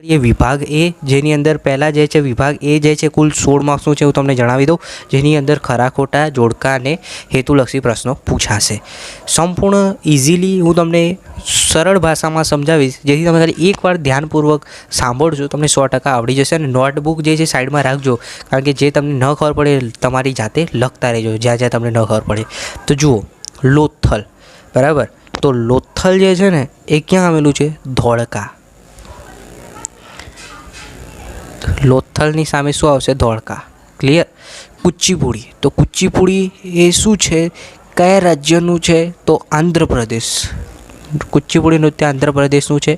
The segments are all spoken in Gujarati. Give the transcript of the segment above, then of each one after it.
ये विभाग ए जेनी अंदर पहला जे छे विभाग ए जे छे कुल 16 मार्क्सનું છે હું તમને જણાવી દઉં, જેની અંદર ખરા ખોટા જોડકા અને હેતુલક્ષી પ્રશ્નો પૂછાશે. સંપૂર્ણ ઇઝીલી હું તમને સરળ ભાષામાં સમજાવીશ, જેથી તમે ખાલી એકવાર ધ્યાનપૂર્વક સાંભળજો, તમને 100% આવડી જશે. અને નોટબુક જે છે સાઈડમાં રાખજો, કારણ કે જે તમને ન ખબર પડે તમારી જાતે લખતા રહેજો જ્યાં જ્યાં તમને ન ખબર પડે. તો જુઓ, લોથલ, બરાબર. તો લોથલ જે છે ને એ ક્યાં આવેલું છે? ધોળકા. લોથલની સામે શું આવશે? ધોળકા. ક્લિયર. કુચીપુડી, તો કુચીપુડી એ શું છે, કયા રાજ્યનું છે? તો આંધ્રપ્રદેશ. કુચીપુડી નૃત્ય આંધ્રપ્રદેશનું છે,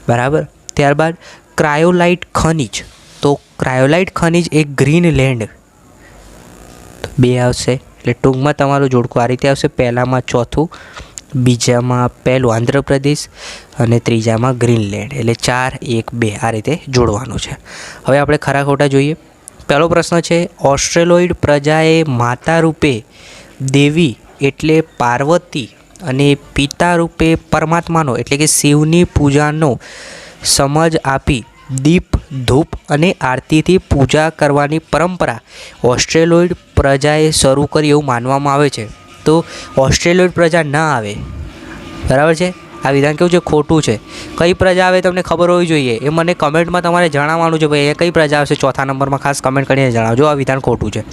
બરાબર. ત્યારબાદ ક્રાયોલાઇટ ખનિજ, તો ક્રાયોલાઇટ ખનિજ એ ગ્રીનલેન્ડ. તો બે આવશે, એટલે ટૂંકમાં તમારું જોડકું આ રીતે આવશે. પહેલામાં ચોથું, બીજામાં પહેલું આંધ્રપ્રદેશ અને ત્રીજામાં ગ્રીનલેન્ડ, એટલે 4, 1, 2 આ રીતે જોડવાનું છે. હવે આપણે ખરા ખોટા જોઈએ. પહેલો પ્રશ્ન છે, ઓસ્ટ્રેલોઇડ પ્રજાએ માતા રૂપે દેવી એટલે પાર્વતી અને પિતા રૂપે પરમાત્માનો એટલે કે શિવની પૂજાનો સમજ આપી દીપ, ધૂપ અને આરતીથી પૂજા કરવાની પરંપરા ઓસ્ટ્રેલોઇડ પ્રજાએ શરૂ કરી એવું માનવામાં આવે છે. તો ઓસ્ટ્રેલિયન પ્રજા ના આવે, બરાબર છે. આ વિધાન કેવું છે? ખોટું છે. કઈ પ્રજા આવે તમને ખબર હોવી જોઈએ, એ મને કમેન્ટમાં તમારે જણાવવાનું છે. ભાઈ એ કઈ પ્રજા આવશે ચોથા નંબરમાં, ખાસ કમેન્ટ કરીને જણાવજો. આ વિધાન ખોટું છે.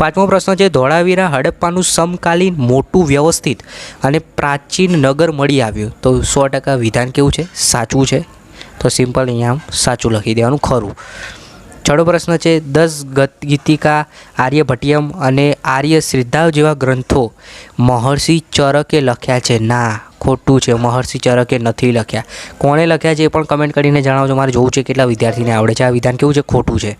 પાંચમો પ્રશ્ન છે, ધોળાવીરા હડપ્પાનું સમકાલીન મોટું વ્યવસ્થિત અને પ્રાચીન નગર મળી આવ્યું. તો 100% વિધાન કેવું છે? સાચું છે. તો સિમ્પલ અહીંયા આમ સાચું લખી દેવાનું, ખરું. છઠ્ઠો પ્રશ્ન છે, 10 ગીતિકા, આર્યભટ્ટિયમ અને આર્ય શ્રીધાવ જેવા ગ્રંથો મહર્ષિ ચરકે લખ્યા છે. ના, ખોટું છે. મહર્ષિ ચરકે નથી લખ્યા. કોણે લખ્યા છે એ પણ કમેન્ટ કરીને જણાવજો. મારે જોવું છે કેટલા વિદ્યાર્થીને આવડે છે. આ વિધાન કેવું છે? ખોટું છે.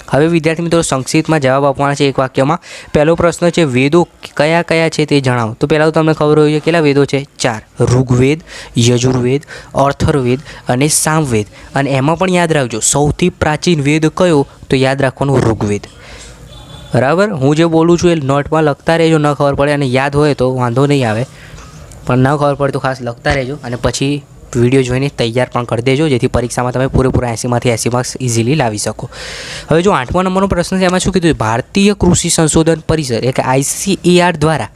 હવે વિદ્યાર્થી મિત્રો સંક્ષિપ્તમાં જવાબ આપવાના છે એક વાક્યમાં. પહેલો પ્રશ્ન છે, વેદો કયા કયા છે તે જણાવો. તો પહેલાં તો તમને ખબર હોય છે કેટલા વેદો છે? 4. ઋગ્વેદ, યજુર્વેદ, અથર્વવેદ અને સામવેદ. અને એમાં પણ યાદ રાખજો, સૌથી પ્રાચીન વેદ કયો? તો યાદ રાખવાનું ઋગ્વેદ, બરાબર. હું જે બોલું છું એ નોટમાં લખતા રહેજો, ન ખબર પડે અને યાદ હોય તો વાંધો નહીં આવે, પણ ન ખબર પડે તો ખાસ લખતા રહેજો અને પછી વિડીયો જોઈને તૈયાર પણ કરી દેજો, જેથી પરીક્ષામાં તમે પૂરેપૂરા 80માંથી 80 માર્ક્સ ઇઝીલી લાવી શકો. હવે જો 8મા નંબરનો પ્રશ્ન છે, એમાં શું કીધું? ભારતીય કૃષિ સંશોધન પરિષદ એટલે કે ICAR દ્વારા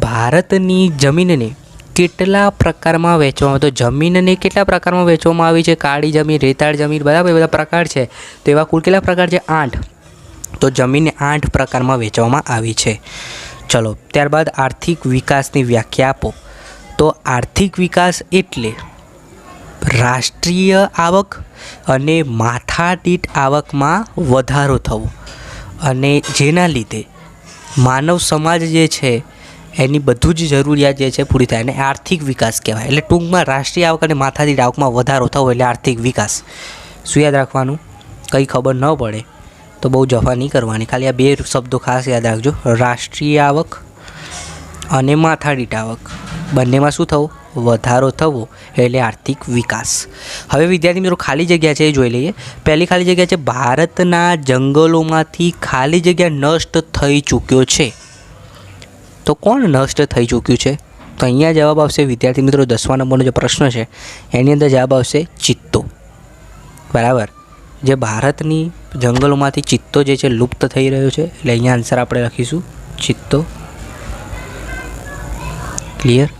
ભારતની જમીનને કેટલા પ્રકારમાં વહેંચવામાં? તો જમીનને કેટલા પ્રકારમાં વહેંચવામાં આવી છે? કાળી જમીન, રેતાળ જમીન, બરાબર, એ બધા પ્રકાર છે. તો એવા કુલ કેટલા પ્રકાર છે? 8. તો જમીનને 8 પ્રકારમાં વહેંચવામાં આવી છે. ચલો, ત્યારબાદ આર્થિક વિકાસની વ્યાખ્યા આપો. તો આર્થિક વિકાસ એટલે રાષ્ટ્રીય આવક અને માથાદીઠ આવકમાં વધારો થવો, અને જેના લીધે માનવ સમાજ જે છે એની બધું જ જરૂરિયાત જે છે પૂરી થાય, અને આર્થિક વિકાસ કહેવાય. એટલે ટૂંકમાં રાષ્ટ્રીય આવક અને માથાદીઠ આવકમાં વધારો થવો એટલે આર્થિક વિકાસ. શું યાદ રાખવાનું? કંઈ ખબર ન પડે તો બહુ જફા નહીં કરવાની, ખાલી આ 2 શબ્દો ખાસ યાદ રાખજો, રાષ્ટ્રીય આવક અને માથાદીઠ આવક. બંનેમાં શું થવું? વધારો થવો એટલે આર્થિક વિકાસ. હવે વિદ્યાર્થી મિત્રો ખાલી જગ્યા છે એ જોઈ લઈએ. પહેલી ખાલી જગ્યા છે, ભારતના જંગલોમાંથી ખાલી જગ્યા નષ્ટ થઈ ચૂક્યો છે. તો કોણ નષ્ટ થઈ ચૂક્યું છે? તો અહીંયા જવાબ આવશે વિદ્યાર્થી મિત્રો 10મા નંબરનો જે પ્રશ્ન છે એની અંદર જવાબ આવશે ચિત્તો, બરાબર. જે ભારતની જંગલોમાંથી ચિત્તો જે છે લુપ્ત થઈ રહ્યો છે, એટલે અહીંયા આન્સર આપણે લખીશું ચિત્તો. ક્લિયર.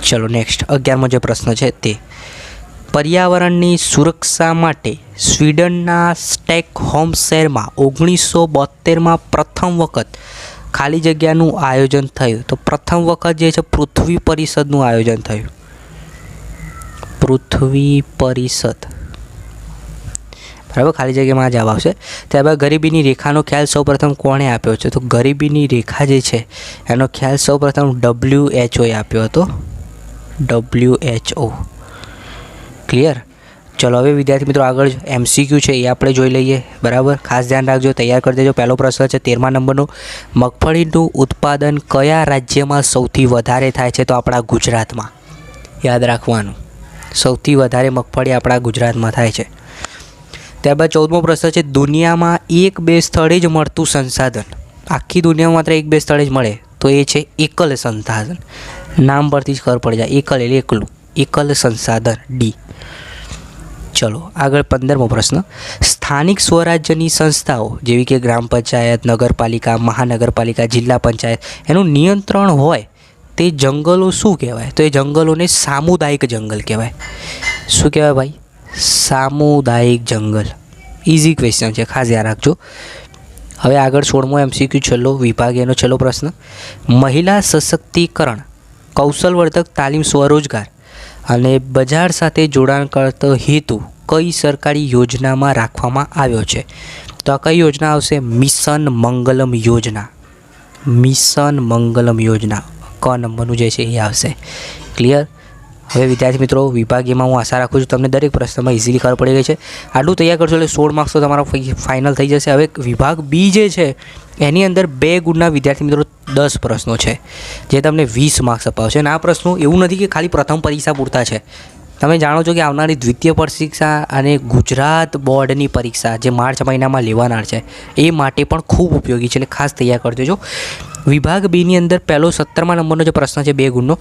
ચલો નેક્સ્ટ 11મો જે પ્રશ્ન છે તે, પર્યાવરણની સુરક્ષા માટે સ્વીડનના સ્ટેકહોમ શહેરમાં 1972માં પ્રથમ વખત ખાલી જગ્યાનું આયોજન થયું. તો પ્રથમ વખત જે છે પૃથ્વી પરિષદનું આયોજન થયું. પૃથ્વી પરિષદ, બરાબર. ખાલી જગ્યામાં જવાબ આવશે. ત્યારબાદ ગરીબીની રેખાનો ખ્યાલ સૌપ્રથમ કોણે આપ્યો છે? તો ગરીબીની રેખા જે છે એનો ખ્યાલ સૌપ્રથમ WHOએ આપ્યો હતો. WHO. ક્લિયર. ચલો હવે વિદ્યાર્થી મિત્રો આગળ MCQ છે એ આપણે જોઈ લઈએ, બરાબર. ખાસ ધ્યાન રાખજો, તૈયાર કરી દેજો. પહેલો પ્રશ્ન છે 13મા નંબરનો, મગફળીનું ઉત્પાદન કયા રાજ્યમાં સૌથી વધારે થાય છે? તો આપણા ગુજરાતમાં. યાદ રાખવાનું, સૌથી વધારે મગફળી આપણા ગુજરાતમાં થાય છે. ત્યારબાદ 14મો પ્રશ્ન છે, દુનિયામાં 1-2 સ્થળે જ મળતું સંસાધન. આખી દુનિયામાં માત્ર 1-2 સ્થળે જ મળે, તો એ છે એકલ સંસાધન. નામ પરથી જ ખબર પડી જાય, એકલ એટલે એકલું. એકલ સંસાધન ડી. ચલો આગળ 15મો પ્રશ્ન. સ્થાનિક સ્વરાજ્યની સંસ્થાઓ જેવી કે ગ્રામ પંચાયત, નગરપાલિકા, મહાનગરપાલિકા, જિલ્લા પંચાયત એનું નિયંત્રણ હોય તે જંગલો શું કહેવાય? તો એ જંગલોને સામુદાયિક જંગલ કહેવાય. શું કહેવાય ભાઈ? સામુદાયિક જંગલ. ઇઝી ક્વેશ્ચન છે, ખાસ યાદ રાખજો. હવે આગળ 16મો MCQ છેલ્લો વિભાગ, એનો છેલ્લો પ્રશ્ન. મહિલા સશક્તિકરણ, કૌશલવર્ધક તાલીમ, સ્વરોજગાર અને બજાર સાથે જોડાણ કરતો હેતુ કઈ સરકારી યોજનામાં રાખવામાં આવ્યો છે? તો આ કઈ યોજના આવશે? મિશન મંગલમ યોજના. મિશન મંગલમ યોજના ક નંબરનું જે છે એ આવશે. ક્લિયર? હવે વિદ્યાર્થી મિત્રો, વિભાગીયમાં હું આશા રાખું છું તમને દરેક પ્રશ્નમાં ઇઝીલી ખબર પડી ગઈ છે. આટલું તૈયાર કરશો એટલે 16 માર્ક્સ તો તમારા ફાઇનલ થઈ જશે. હવે વિભાગ બી જે છે એની અંદર 2 ગુણના વિદ્યાર્થી મિત્રો 10 પ્રશ્નો છે જે તમને 20 માર્ક્સ અપાવશે. અને આ પ્રશ્નો એવું નથી કે ખાલી પ્રથમ પરીક્ષા પૂરતા છે. તમે જાણો છો કે આવનારી દ્વિતીય પરીક્ષા અને ગુજરાત બોર્ડની પરીક્ષા જે માર્ચ મહિનામાં લેવાનાર છે એ માટે પણ ખૂબ ઉપયોગી છે, એટલે ખાસ તૈયાર કરી દેજો. વિભાગ બીની અંદર પહેલો 17મા નંબરનો જે પ્રશ્ન છે 2 ગુણનો,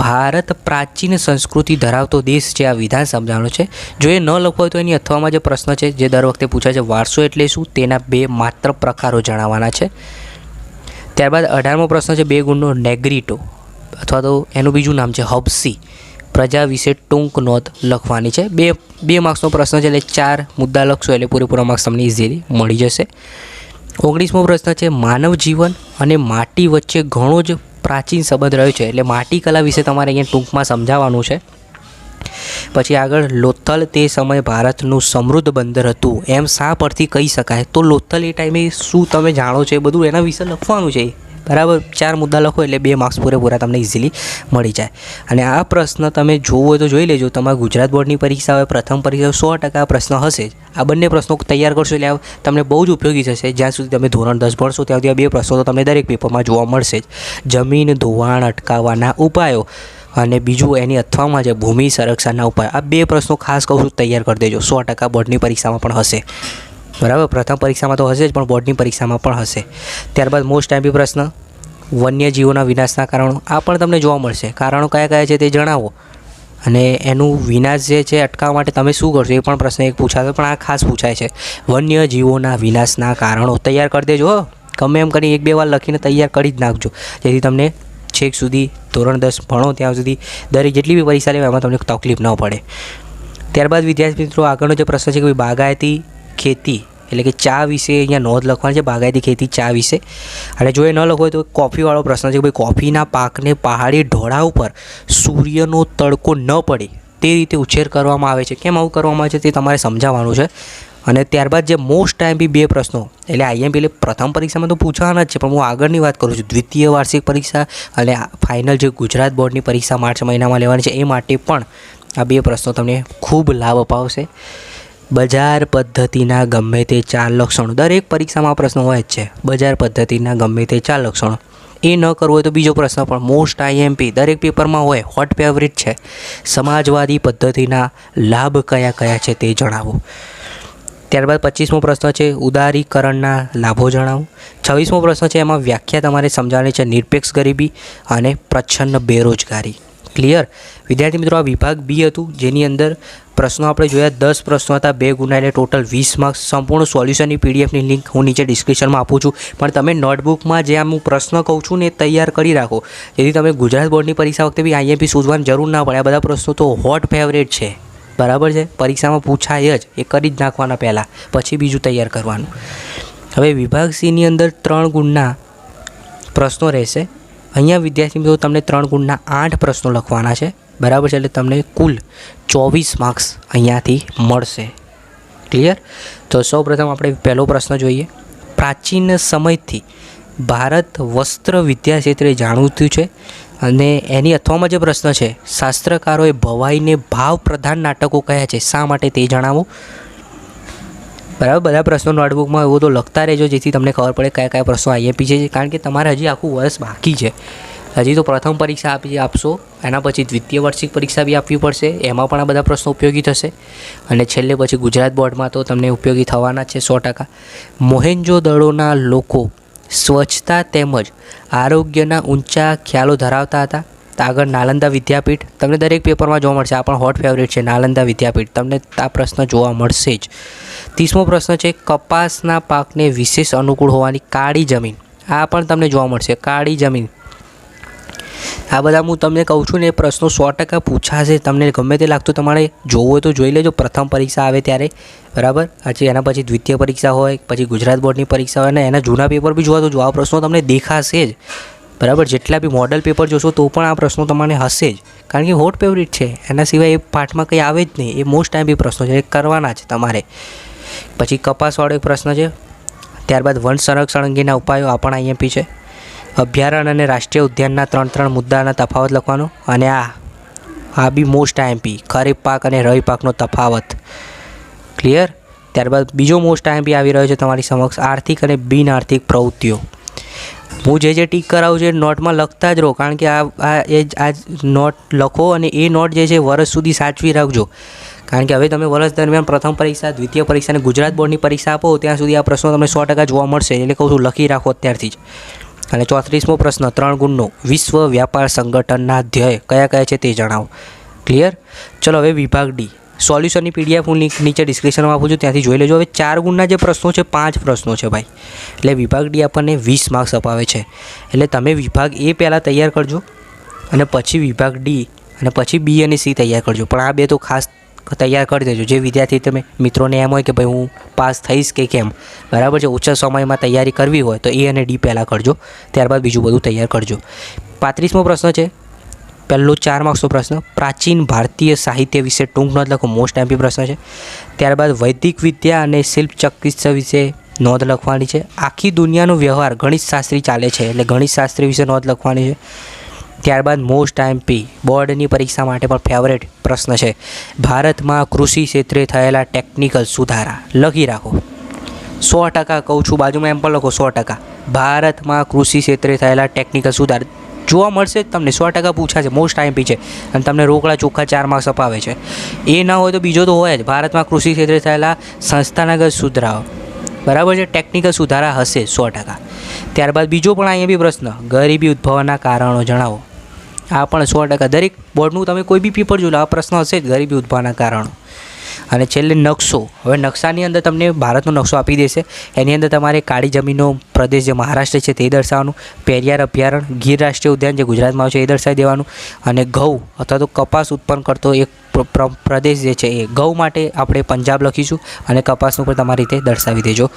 ભારત પ્રાચીન સંસ્કૃતિ ધરાવતો દેશ છે, આ વિધાન સમજાવવાનો છે. જો એ ન લખો હોય તો એની અથવામાં જે પ્રશ્ન છે જે દર વખતે પૂછાય છે, વારસો એટલે શું, તેના 2 માત્ર પ્રકારો જણાવવાના છે. ત્યારબાદ 18મો પ્રશ્ન છે 2 ગુણનો, નેગ્રીટો અથવા તો એનું બીજું નામ છે હબ્સી પ્રજા વિશે ટૂંક નોંધ લખવાની છે. 2 માર્ક્સનો પ્રશ્ન છે, એટલે 4 મુદ્દા લખશો એટલે પૂરેપૂરા માર્ક્સ તમને ઇઝીલી મળી જશે. 19મો પ્રશ્ન છે માનવ જીવન અને માટી વચ્ચે ઘણો જ પ્રાચીન સંબંધ રહ્યો છે, એટલે માટી કલા વિશે તમારે અહીંયા ટૂંકમાં સમજાવવાનું છે. પછી આગળ, લોથલ તે સમયે ભારતનું સમૃદ્ધ બંદર હતું એમ શા પરથી કહી શકાય? તો લોથલ એ ટાઈમે શું તમે જાણો છો એ બધું એના વિશે લખવાનું છે. બરાબર, 4 મુદ્દા લખો એટલે 2 માર્ક્સ પૂરેપૂરા તમને ઇઝીલી મળી જાય. અને આ પ્રશ્ન તમે જોવો હોય તો જોઈ લેજો. તમારા ગુજરાત બોર્ડની પરીક્ષા હોય, પ્રથમ પરીક્ષા 100% આ પ્રશ્ન હશે જ. આ બંને પ્રશ્નો તૈયાર કરશો એટલે તમને બહુ જ ઉપયોગી થશે. જ્યાં સુધી તમે ધોરણ 10 ભણશો ત્યાં સુધી આ 2 પ્રશ્નો તો તમને દરેક પેપરમાં જોવા મળશે જ. જમીન ધોવાણ અટકાવવાના ઉપાયો અને બીજું એની અથવામાં છે ભૂમિ સંરક્ષણના ઉપાય. આ 2 પ્રશ્નો ખાસ કહું છું તૈયાર કરી દેજો. 100% બોર્ડની પરીક્ષામાં પણ હશે. બરાબર, પ્રથમ પરીક્ષામાં તો હશે જ પણ બોર્ડની પરીક્ષામાં પણ હશે. ત્યારબાદ મોસ્ટ એમ્પી પ્રશ્ન, વન્યજીવોના વિનાશના કારણો. આ પણ તમને જોવા મળશે. કારણો કયા કયા છે તે જણાવો અને એનું વિનાશ જે છે અટકાવવા માટે તમે શું કરશો એ પણ પ્રશ્ન એક પૂછાતો, પણ આ ખાસ પૂછાય છે. વન્યજીવોના વિનાશના કારણો તૈયાર કરી દેજો. ગમે એમ કરી 1-2 વાર લખીને તૈયાર કરી જ નાખજો, જેથી તમને છેક સુધી ધોરણ 10 ભણો ત્યાં સુધી દરેક જેટલી બી પરીક્ષા લેવા એમાં તમને તકલીફ ન પડે. ત્યારબાદ વિદ્યાર્થી મિત્રો આગળનો જે પ્રશ્ન છે કે બાગાયતી ખેતી એટલે કે ચા વિશે અહીંયા નોંધ લખવાની છે. બાગાયતી ખેતી ચા વિશે. અને જો એ ન લખો હોય તો કોફીવાળો પ્રશ્ન છે કે ભાઈ કોફીના પાકને પહાડી ઢોળા ઉપર સૂર્યનો તડકો ન પડે તે રીતે ઉછેર કરવામાં આવે છે. કેમ આવું કરવામાં આવે છે તે તમારે સમજાવવાનું છે. અને ત્યારબાદ જે મોસ્ટ ટાઈમ 2 પ્રશ્નો એટલે IMP એટલે પ્રથમ પરીક્ષામાં તો પૂછવાના જ છે, પણ હું આગળની વાત કરું છું. દ્વિતીય વાર્ષિક પરીક્ષા અને ફાઇનલ જે ગુજરાત બોર્ડની પરીક્ષા માર્ચ મહિનામાં લેવાની છે એ માટે પણ આ 2 પ્રશ્નો તમને ખૂબ લાભ અપાવશે. બજાર પદ્ધતિના ગમે તે 4 લક્ષણો. દરેક પરીક્ષામાં આ પ્રશ્નો હોય જ છે. બજાર પદ્ધતિના ગમે તે 4 લક્ષણો. એ ન કરવું હોય તો બીજો પ્રશ્ન પણ મોસ્ટ IMP દરેક પેપરમાં હોય, હોટ ફેવરિટ છે. સમાજવાદી પદ્ધતિના લાભ કયા કયા છે તે જણાવો. ત્યારબાદ 25મો પ્રશ્ન છે ઉદારીકરણના લાભો જણાવો. 26મો પ્રશ્ન છે એમાં વ્યાખ્યા તમારે સમજાવવાની છે નિરપેક્ષ ગરીબી અને પ્રચ્છન્ન બેરોજગારી. ક્લિયર વિદ્યાર્થી મિત્રો, આ વિભાગ બી હતું જેની અંદર પ્રશ્નો આપણે જોયા 10 પ્રશ્નો હતા, 2 ગુના એટલે ટોટલ 20 માર્ક્સ. સંપૂર્ણ સોલ્યુશનની PDFની લિંક હું નીચે ડિસ્ક્રિપ્શનમાં આપું છું, પણ તમે નોટબુકમાં જે આમ હું પ્રશ્ન કહું છું ને એ તૈયાર કરી રાખો, જેથી તમે ગુજરાત બોર્ડની પરીક્ષા વખતે બી IMP શોધવાની જરૂર ના પડે. આ બધા પ્રશ્નો તો હોટ ફેવરેટ છે. બરાબર છે, પરીક્ષામાં પૂછાય જ, એ કરી જ નાખવાના પહેલાં, પછી બીજું તૈયાર કરવાનું. હવે વિભાગ સીની અંદર 3 ગુણના પ્રશ્નો રહેશે. અહીંયા વિદ્યાર્થી મિત્રો તમને 3 ગુણના 8 પ્રશ્નો લખવાના છે. બરાબર છે, એટલે તમને કુલ 24 માર્ક્સ અહીંયાથી મળશે. ક્લિયર? તો સૌપ્રથમ આપણે પહેલો પ્રશ્ન જોઈએ. પ્રાચીન સમયથી ભારત વસ્ત્ર વિદ્યા ક્ષેત્રે જાણીતું છે અને એની અથવામાં જે પ્રશ્ન છે શાસ્ત્રકારોએ ભવાઈને ભાવ પ્રધાન નાટકો કયા છે, શા માટે તે જણાવો. બરાબર, બધા પ્રશ્નો નોટબુકમાં એવું તો લખતા રહેજો જેથી તમને ખબર પડે કયા કયા પ્રશ્નો IMP છે. કારણ કે તમારે હજી આખું વર્ષ બાકી છે. હજી તો પ્રથમ પરીક્ષા આપશો, એના પછી દ્વિતીય વાર્ષિક પરીક્ષા બી આપવી પડશે, એમાં પણ આ બધા પ્રશ્નો ઉપયોગી થશે. અને છેલ્લે પછી ગુજરાત બોર્ડમાં તો તમને ઉપયોગી થવાના છે 100%. મોહેન્જો-દડોના લોકો સ્વચ્છતા તેમજ આરોગ્યના ઊંચા ખ્યાલો ધરાવતા હતા. તો આગળ નાલંદા વિદ્યાપીઠ તમને દરેક પેપરમાં જોવા મળશે. આ પણ હોટ ફેવરેટ છે નાલંદા વિદ્યાપીઠ. તમને આ પ્રશ્ન જોવા મળશે જ. 30મો પ્રશ્ન છે કપાસના પાકને વિશેષ અનુકૂળ હોવાની કાળી જમીન. આ પણ તમને જોવા મળશે કાળી જમીન. આ બધા હું તમને કહું છું ને એ પ્રશ્નો 100% પૂછાશે. તમને ગમે તે લાગતું તમારે જોવું હોય તો જોઈ લેજો પ્રથમ પરીક્ષા આવે ત્યારે, બરાબર. આજે એના પછી દ્વિતીય પરીક્ષા હોય, પછી ગુજરાત બોર્ડની પરીક્ષા હોય, અને એના જૂના પેપર બી જોવા તો જો આ પ્રશ્નો તમને દેખાશે જ, બરાબર. જેટલા બી મોડલ પેપર જોશો તો પણ આ પ્રશ્નો તમને હશે જ, કારણ કે હોટ ફેવરિટ છે. એના સિવાય એ પાઠમાં કંઈ આવે જ નહીં. એ મોસ્ટ ટાઈમ બી પ્રશ્નો છે, એ કરવાના જ તમારે. પછી કપાસવાળો એક પ્રશ્ન છે. ત્યારબાદ વન સંરક્ષણ અંગેના ઉપાયો, આ પણ આઈએમપી છે. અભયારણ્ય અને રાષ્ટ્રીય ઉદ્યાનના 3 મુદ્દાના તફાવત લખવાનો. અને આ બી મોસ્ટ આઈએમપી, ખરીફ પાક અને રવિ પાકનો તફાવત. ક્લિયર. ત્યારબાદ બીજો મોસ્ટ આઈએમપી આવી રહ્યો છે તમારી સમક્ષ, આર્થિક અને બિન આર્થિક પ્રવૃત્તિઓ. હું જે ટીક કરાવું છું એ નોટમાં લખતા જ રહો, કારણ કે આ નોટ લખો અને એ નોટ જે છે વર્ષ સુધી સાચવી રાખજો, કારણ કે હવે તમે વર્ષ દરમિયાન પ્રથમ પરીક્ષા, દ્વિતીય પરીક્ષા અને ગુજરાત બોર્ડની પરીક્ષા આપો ત્યાં સુધી આ પ્રશ્નો તમને 100% જોવા મળશે. એટલે કહું છું લખી રાખો અત્યારથી જ. અને 34મો પ્રશ્ન 3 ગુણનો, વિશ્વ વ્યાપાર સંગઠનના ધ્યેય કયા કયા છે તે જણાવો. ક્લિયર. ચલો હવે વિભાગ ડી. સોલ્યુશનની પીડીએફ હું નીચે ડિસ્ક્રિપ્શનમાં આપું છું, ત્યાંથી જોઈ લેજો. હવે 4 ગુણના જે પ્રશ્નો છે 5 પ્રશ્નો છે ભાઈ, એટલે વિભાગ ડી આપણને 20 માર્ક્સ અપાવે છે. એટલે તમે વિભાગ એ પહેલાં તૈયાર કરજો અને પછી વિભાગ ડી અને પછી બી અને સી તૈયાર કરજો. પણ આ બે તો ખાસ તૈયાર કરી દેજો, જે વિદ્યાર્થી તમે મિત્રોને એમ હોય કે ભાઈ હું પાસ થઈશ કે કેમ, બરાબર છે, ઓછા સમયમાં તૈયારી કરવી હોય તો એ અને ડી પહેલાં કરજો, ત્યારબાદ બીજું બધું તૈયાર કરજો. 35મો પ્રશ્ન છે, પહેલો 4 માર્ક્સનો પ્રશ્ન, પ્રાચીન ભારતીય સાહિત્ય વિશે ટૂંક નોંધ લખો. મોસ્ટ એમપી પ્રશ્ન છે. ત્યારબાદ વૈદિક વિદ્યા અને શિલ્પ ચિકિત્સા વિશે નોંધ લખવાની છે. આખી દુનિયાનો વ્યવહાર ગણિતશાસ્ત્રી ચાલે છે, એટલે ગણિતશાસ્ત્રી વિશે નોંધ લખવાની છે. ત્યારબાદ મોસ્ટ એમપી બોર્ડની પરીક્ષા માટે પણ ફેવરેટ પ્રશ્ન છે, ભારતમાં કૃષિ ક્ષેત્રે થયેલા ટેકનિકલ સુધારા. લખી રાખો 100% કહું છું, બાજુમાં એમ પણ લખો 100%. ભારતમાં કૃષિ ક્ષેત્રે થયેલા ટેકનિકલ સુધારા જોવા મળશે જ તમને, 100% પૂછાશે. મોસ્ટ આઈએમપી છે અને તમને રોકડા ચોખ્ખા 4 માર્ક્સ અપાવે છે. એ ના હોય તો બીજો તો હોય જ, ભારતમાં કૃષિ ક્ષેત્રે થયેલા સંસ્થાનગત સુધારાઓ, બરાબર છે, ટેકનિકલ સુધારા હશે 100%. ત્યારબાદ બીજો પણ આઈએમપી પ્રશ્ન, ગરીબી ઉદ્ભવવાના કારણો જણાવો. આ પણ 100%. દરેક બોર્ડનું તમે કોઈ બી પેપર જોઈ લો આ પ્રશ્ન હશે જ, ગરીબી ઉદ્ભવવાના કારણો. અને છેલ્લે નકશો. હવે નકશાની અંદર તમને ભારતનો નકશો આપી દેશે, એની અંદર તમારે કાળી જમીનનો પ્રદેશ જે મહારાષ્ટ્ર છે તે દર્શાવવાનું, પેરિયાર અભયારણ્ય, ગીર રાષ્ટ્રીય ઉદ્યાન જે ગુજરાતમાં છે એ દર્શાવી દેવાનું, અને ઘઉં અથવા તો કપાસ ઉત્પન્ન કરતો એક પ્રદેશ જે છે એ ઘઉં માટે આપણે પંજાબ લખીશું, અને કપાસનું પણ તમારી રીતે દર્શાવી દેજો.